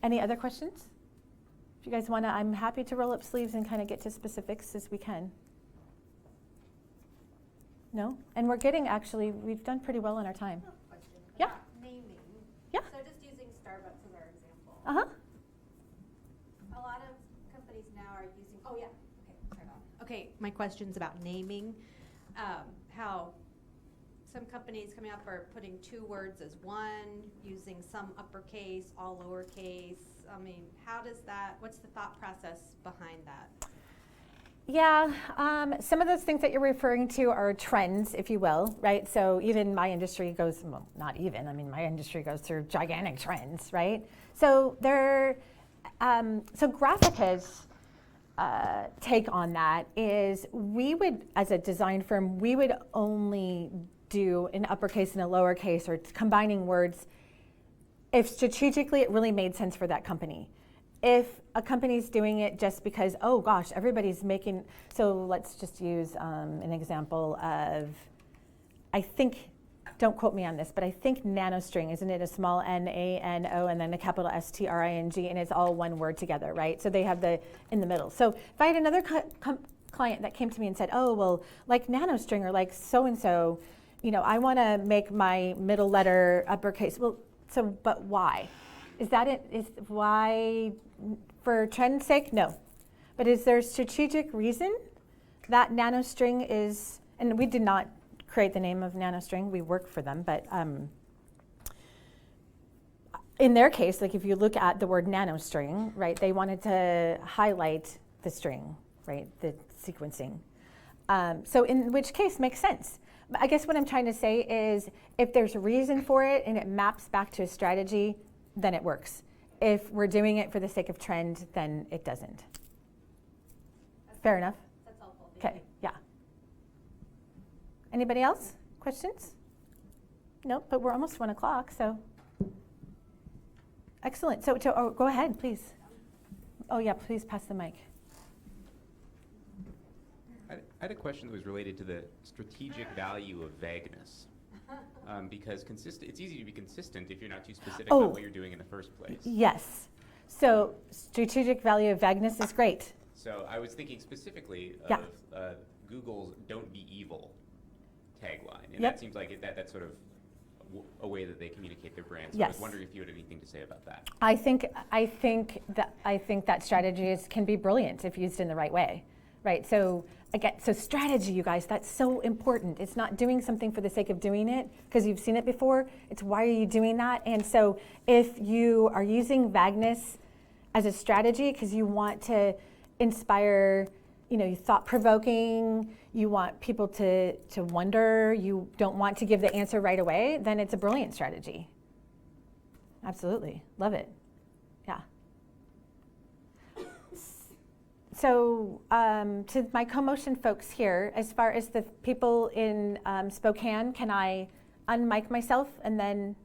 any other questions? If you guys want to, I'm happy to roll up sleeves and kind of get to specifics as we can. No? And we're getting, actually, we've done pretty well in our time. I have a question Yeah. about naming. Yeah. So just using Starbucks as our example. Uh-huh. A lot of companies now are using, oh yeah, okay, sorry about it. Okay, my question's about naming. How some companies coming up are putting two words as one, using some uppercase, all lowercase. I mean, how does that, what's the thought process behind that? Yeah, some of those things that you're referring to are trends, if you will, right? So even my industry goes, well, not even, I mean, my industry goes through gigantic trends, right? So so Graphica's take on that is, we would, as a design firm, we would only do an uppercase and a lowercase, or combining words, if strategically it really made sense for that company. If a company's doing it just because, oh gosh, everybody's making, so let's just use an example of, I think, don't quote me on this, but I think nanostring, isn't it a small N-A-N-O and then a capital S-T-R-I-N-G, and it's all one word together, right? So they have the in the middle. So if I had another client that came to me and said, oh, well, like nanostring or like so-and-so, I want to make my middle letter uppercase. Well, so, but why? Is that it? Is why for trend's sake? No. But is there a strategic reason that nanostring is, and we did not create the name of nanostring, we work for them, but in their case, like if you look at the word nanostring, right, they wanted to highlight the string, right, the sequencing. So in which case makes sense. I guess what I'm trying to say is, if there's a reason for it and it maps back to a strategy, then it works. If we're doing it for the sake of trend, then it doesn't. Fair enough? That's helpful. Okay, yeah. Anybody else? Questions? Nope, but we're almost 1 o'clock, so. Excellent. So go ahead, please. Oh, yeah, please pass the mic. I had a question that was related to the strategic value of vagueness. Because it's easy to be consistent if you're not too specific about what you're doing in the first place. Yes. So strategic value of vagueness is great. So I was thinking specifically of Google's "Don't be evil" tagline, and that seems like that's sort of a way that they communicate their brand. So I was wondering if you had anything to say about that. I think that strategy can be brilliant if used in the right way, right? So again, strategy, you guys, that's so important. It's not doing something for the sake of doing it because you've seen it before. It's why are you doing that? And so if you are using vagueness as a strategy because you want to inspire, thought-provoking, you want people to wonder, you don't want to give the answer right away, then it's a brilliant strategy. Absolutely. Love it. Yeah. So to my co-motion folks here, as far as the people in Spokane, can I unmic myself and then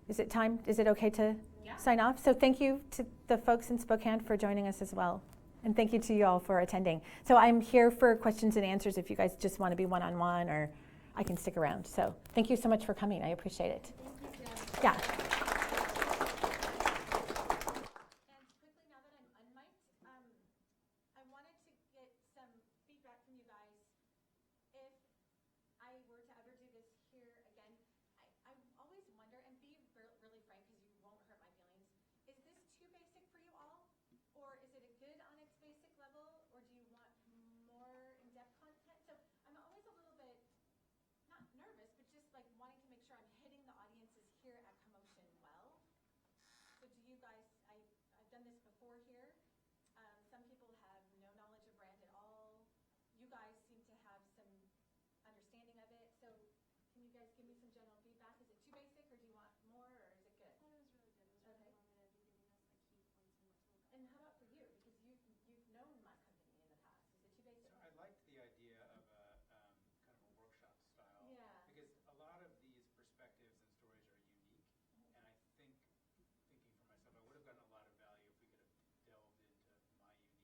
is it time? Is it okay to sign off? So thank you to the folks in Spokane for joining us as well. And thank you to you all for attending. So I'm here for questions and answers if you guys just want to be one-on-one, or I can stick around. So thank you so much for coming. I appreciate it. Thank you, Jen. Yeah. And quickly, now that I'm unmiked, I wanted to get some feedback from you guys. If I were to ever do this here again, I always wonder, and be really frank because you won't hurt my feelings, is this too basic for you all? Or is it a good on its basic level? Or do you want more in-depth content? So I'm always a little bit, not nervous, but just like wanting to make sure I'm hitting the audiences here at Commotion well. So do you guys, I've done this before here. Some people have no knowledge of brand at all. You guys seem to have some understanding of it. So can you guys give me some general feedback? Is it too basic or do you want more or is it good? I thought it was really good. It was really informative and giving us the key points and what to look at. And how about for you? Because you've known my company in the past. Is it too basic? So I liked the idea of a kind of a workshop style. Yeah. Because a lot of these perspectives and stories are unique, and I think, thinking for myself, I would have gotten a lot of value if we could have delved into my unique situation.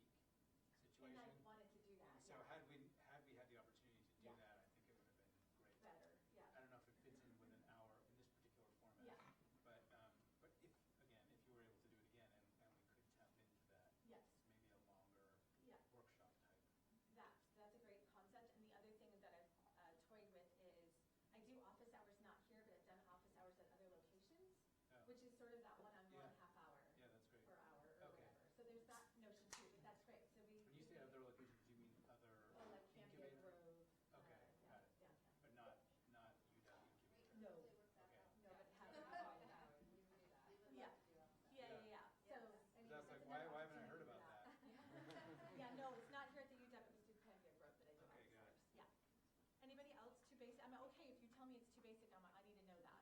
And I wanted to do that. And so had we had the opportunity to do that, I think it would have been great. Better, yeah. I don't know if it fits in with an hour in this particular format. Yeah. But if you were able to do it again and we could tap into that, Yes. maybe a longer workshop type. That's a great concept. And the other thing that I've toyed with is I do office hours not here, but I've done office hours at other locations, which is sort of that one-on-one half hour. Yeah, that's great. Per hour or whatever. So there's that notion too, but that's great. So When you say other locations, do you mean other like Cambria incubator? Grove. Okay, got it. Downtown. But not UW incubator. No. Okay. No, but have office hours. Yeah. Yeah. So I mean, That's like, why haven't I heard about that? Yeah, no, it's not here at the UW. It was through Cambria Grove that I did Okay, office got it. hours. Yeah. Anybody else too basic? I'm okay if you tell me it's too basic. I need to know that.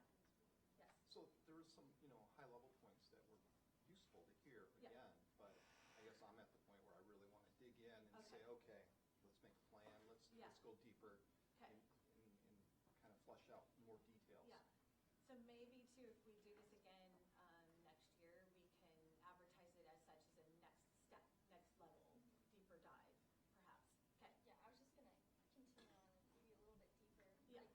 Yes. So there were some, high-level points that were useful to hear again, but I guess I'm at the point where I really want to dig in and say, okay, let's make a plan. Let's go deeper and kind of flesh out more details. Yeah. So maybe too, if we do this again next year, we can advertise it as such as a next step, next level, deeper dive, perhaps. Okay. Yeah, I was just gonna continue on and maybe a little bit deeper. Yeah.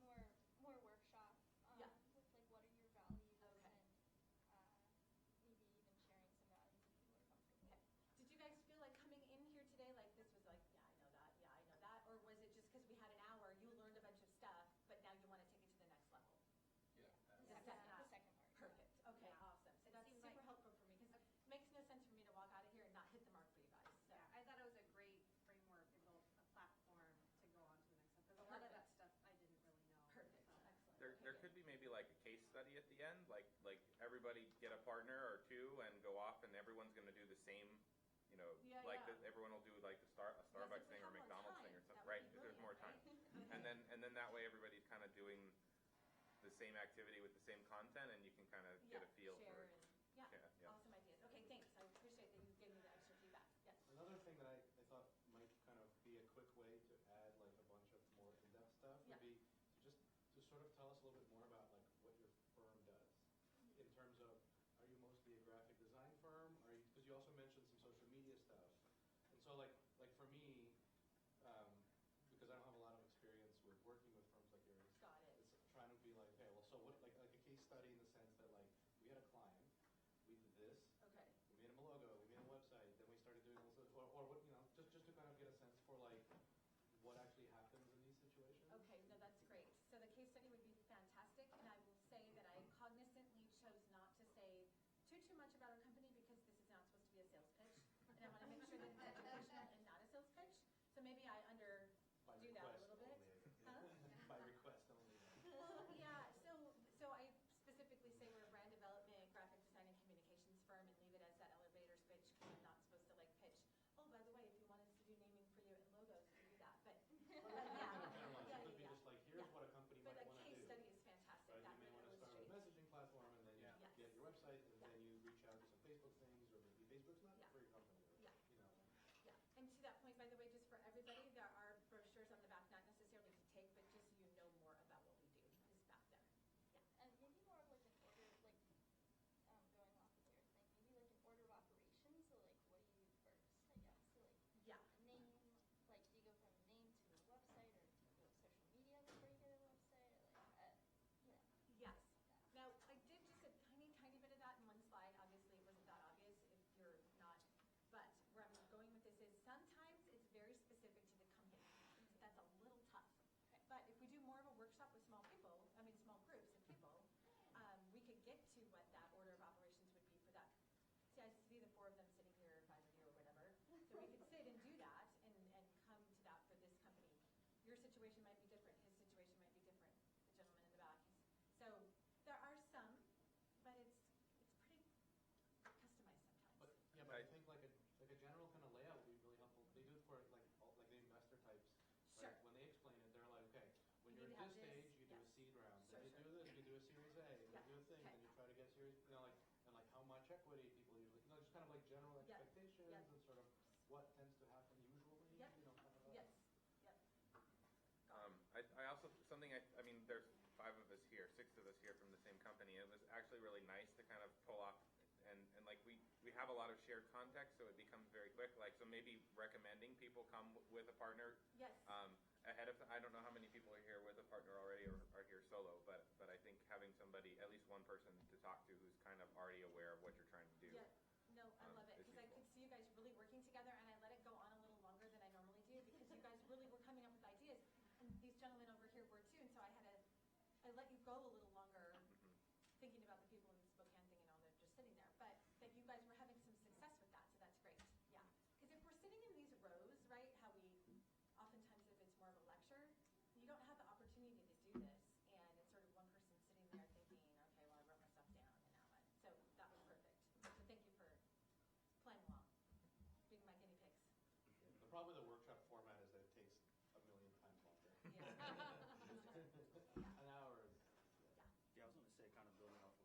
Like more workshop. Yeah. With like what are your values Okay. and maybe even sharing some values if people are comfortable. Okay. Did you guys feel like coming in here today, like this was like, I know that, or was it just because we had an hour, you learned a bunch of stuff, but now you want to take it to the next level? Yeah. The second part. Perfect. Okay, awesome. So that's super helpful for me because it makes no sense for me to walk out of here and not hit the mark for you guys. So. Yeah, I thought it was a great framework and built a platform to go on to the next one, because a lot of that stuff I didn't really know. Perfect. Excellent. There could be maybe like a case study at the end, like everybody get a partner or two and go off and everyone's going to do the same, everyone will do like a Starbucks thing or McDonald's thing or something, right? If there's more time. And then that way everybody's kind of doing the same activity with the same content and you can kind of get a feel for it. Awesome ideas. Okay, thanks. I appreciate that you gave me the extra feedback. Yes. Another thing that I thought might kind of be a quick way to add like a bunch of more in-depth stuff would be to just to sort of tell us a little bit more about like what your firm does in terms of study in the sense that like we had a client, we did this, Okay. we made him a logo, we made a website, then we started doing also, or what, you know, just to kind of get a sense for like what actually happens in these situations. Okay, no, that's great. So the case study would be fantastic, and I will say that I cognizantly chose not to say too much about our company because this is not supposed to be a sales pitch, and I want to make sure that it's educational and not a sales pitch. So maybe I do that a little bit. Huh? By request only. Well, yeah. So I specifically say we're a brand development, graphic design, and communications firm, and leave it as that elevator pitch because I'm not supposed to like pitch. Oh, by the way, if you want us to do naming for you and logos, we do that. But It could be just like, here's what a company But might a want to case do. study is fantastic. Right? That You may would want to start with a illustrate. messaging platform, and then you Yes. get your website, and then you reach out to some Facebook things, or maybe Facebook's not for your company. Or, Yeah. You know. Yeah, and to that point, by the way, just for everybody, there are brochures on the back, not necessarily to take, but just so you know more about what we do is back there. Yeah. And maybe more of like an order, like going off of your thing, maybe like an order of operations. So like, what do you use first? I guess. So like, yeah. A name. Like, do you go from a name to a website, or do you go social media before you get a website? Or like, you know. Yes. Now, I did just a tiny bit of that in one slide. Obviously, it wasn't that obvious if you're not. But where I'm going with this is sometimes it's very specific to the company. So that's a little tough. Okay. But if we do more of a workshop with small groups of people, we could get to what that order of operations would be for that. See, I see the 4 of them sitting here, 5 of you or whatever. So we could sit and do that and come to that for this company. Your situation might be different. His situation might be different. The gentleman in the back. So there are some, but it's pretty customized sometimes. But yeah, but I think like a general kind of layout would be really helpful. They do it for like the investor types. Sure. Right? When they explain it, they're like, okay, when You you're need at to this have this. stage, you do a Yes. seed round. Sure, Then you do this, you do a Series A, and Yeah. you do a thing, Okay. and you try to get Series, you know, like, and like how much equity people usually, you know, just kind of like general Yep. expectations Yep. and sort of what tends to happen usually. Yep. You know, kind of Yes. Yep. I also, I mean, there's 5 of us here, 6 of us here from the same company. It was actually really nice to kind of pull off, and like we have a lot of shared context, so it becomes very quick. Like, so maybe recommending people come with a partner. Yes. Ahead of, I don't know how many people are here with a partner already or are here solo, but I think having somebody, at least one person to talk to who's kind of already aware of what you're trying to do. Yeah. No, I love it, because I could see you guys really working together, and I let it go on a little longer than I normally do, because you guys really were coming up with ideas, and these gentlemen over here were too, and so I let you go a little longer, thinking about the people in the Spokane thing and all, they're just sitting there, but that you guys were having some success with that, so that's great, yeah. Because if we're sitting in these rows, right, how we, oftentimes if it's more of a lecture, you don't have the opportunity to do this, and it's sort of one person sitting there thinking, okay, well, I wrote my stuff down, and now what? So that was perfect. So thank you for playing along, being my guinea pigs. The problem with the workshop format is that it takes a million times longer. Yeah. An hour. Yeah, I was going to say, kind of building off of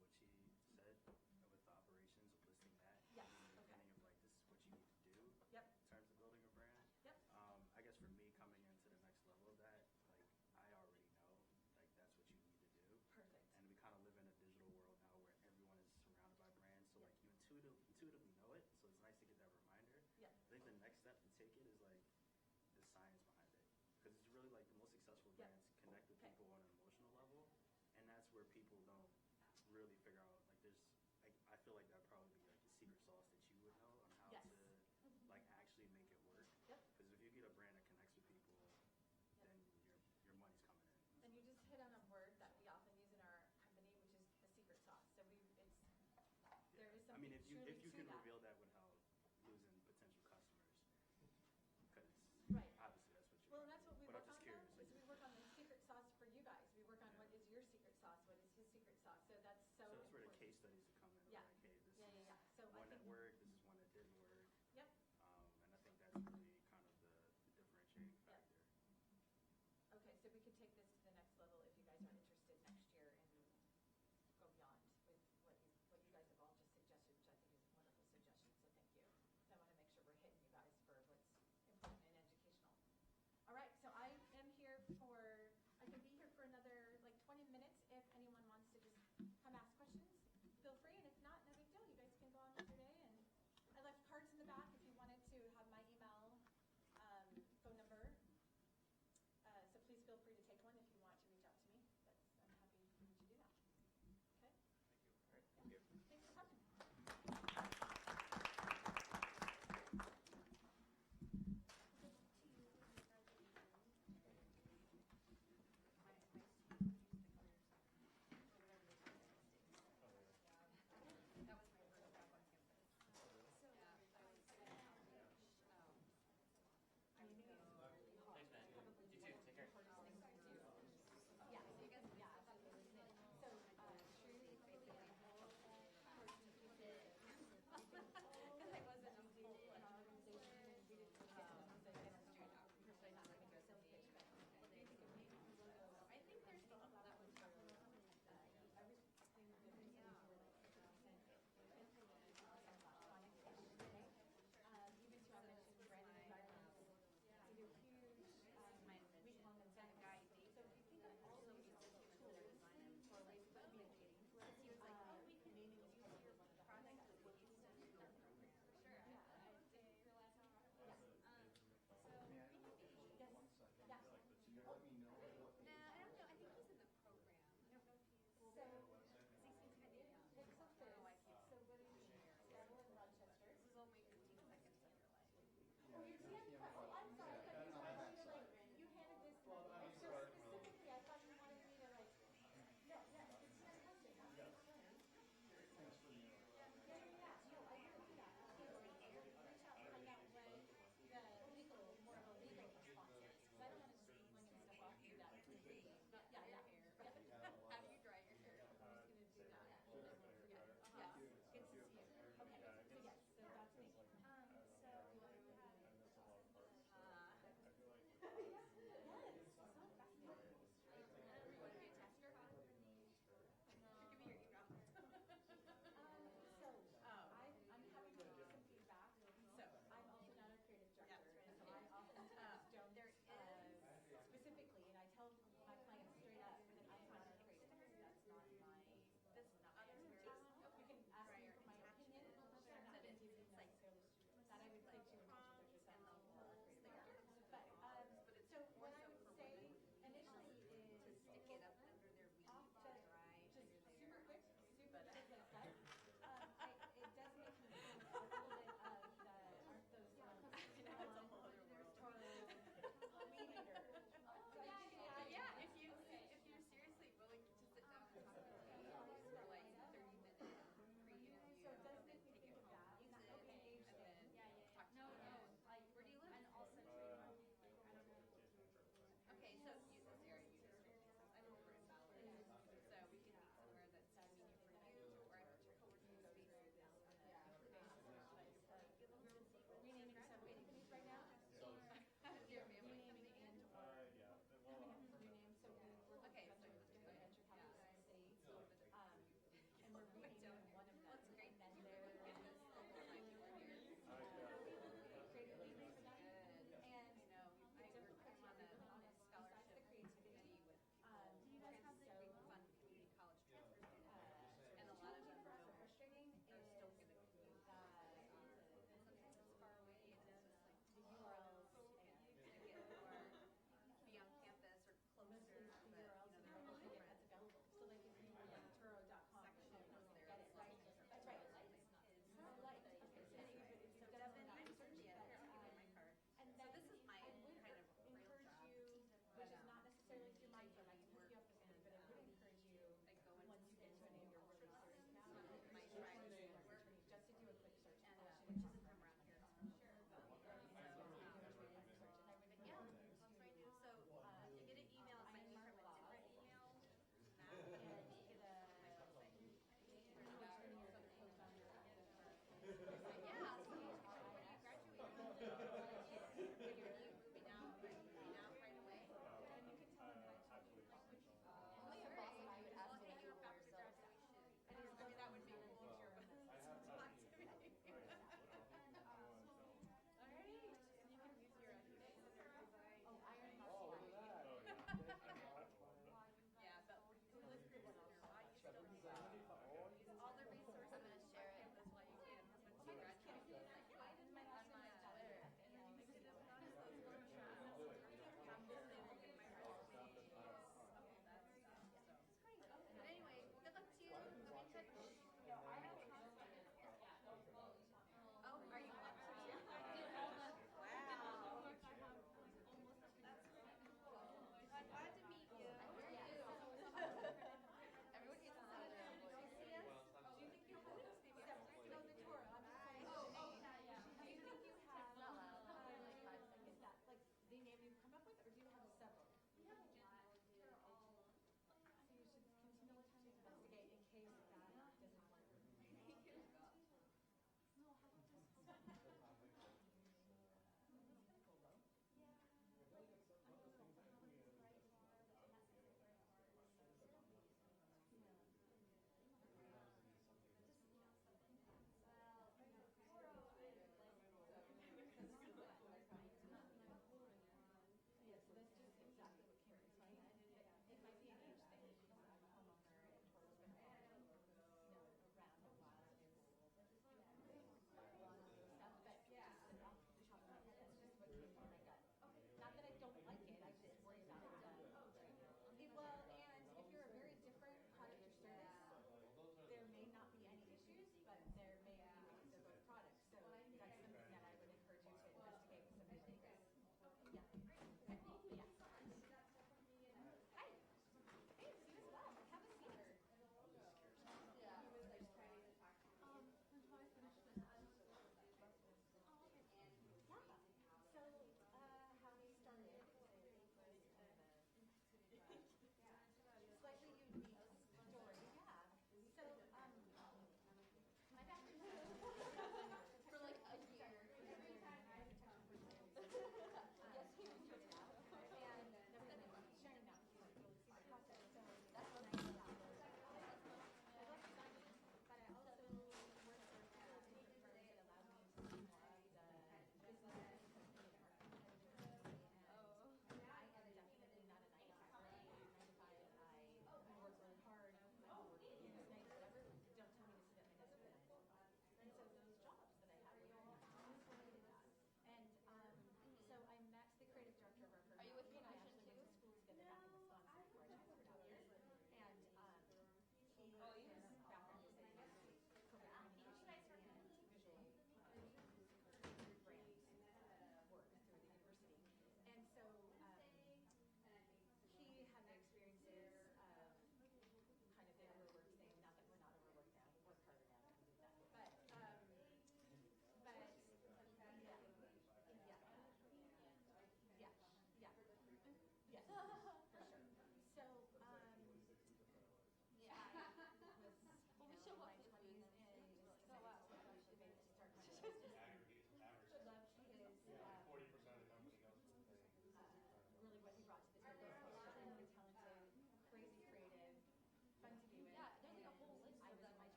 what she said with the operations, listing that. Yes, and the okay. beginning of like, this is what you need to do. Yep. In terms of building a brand. Yep. I guess for me, coming into the next level of that, like, I already know, like, that's what you need to do. Perfect. And we kind of live in a digital world now where everyone is surrounded by brands, so like you intuitively know it, so it's nice to get that reminder. Yeah. I think the next step to take it is like the science behind it, because it's really like the most successful Yeah. brands connect with Okay. people on an emotional level, and that's where people don't really figure out, like there's, like, I feel like that'd probably be like the secret sauce that you would know on how Yes. to like actually make it work. Yep. Because if you get a brand that connects with people, Yep. then your money's coming in. And you just hit on a word that we often use in our company, which is the secret sauce. So there is I something mean, if you truly can to that. reveal that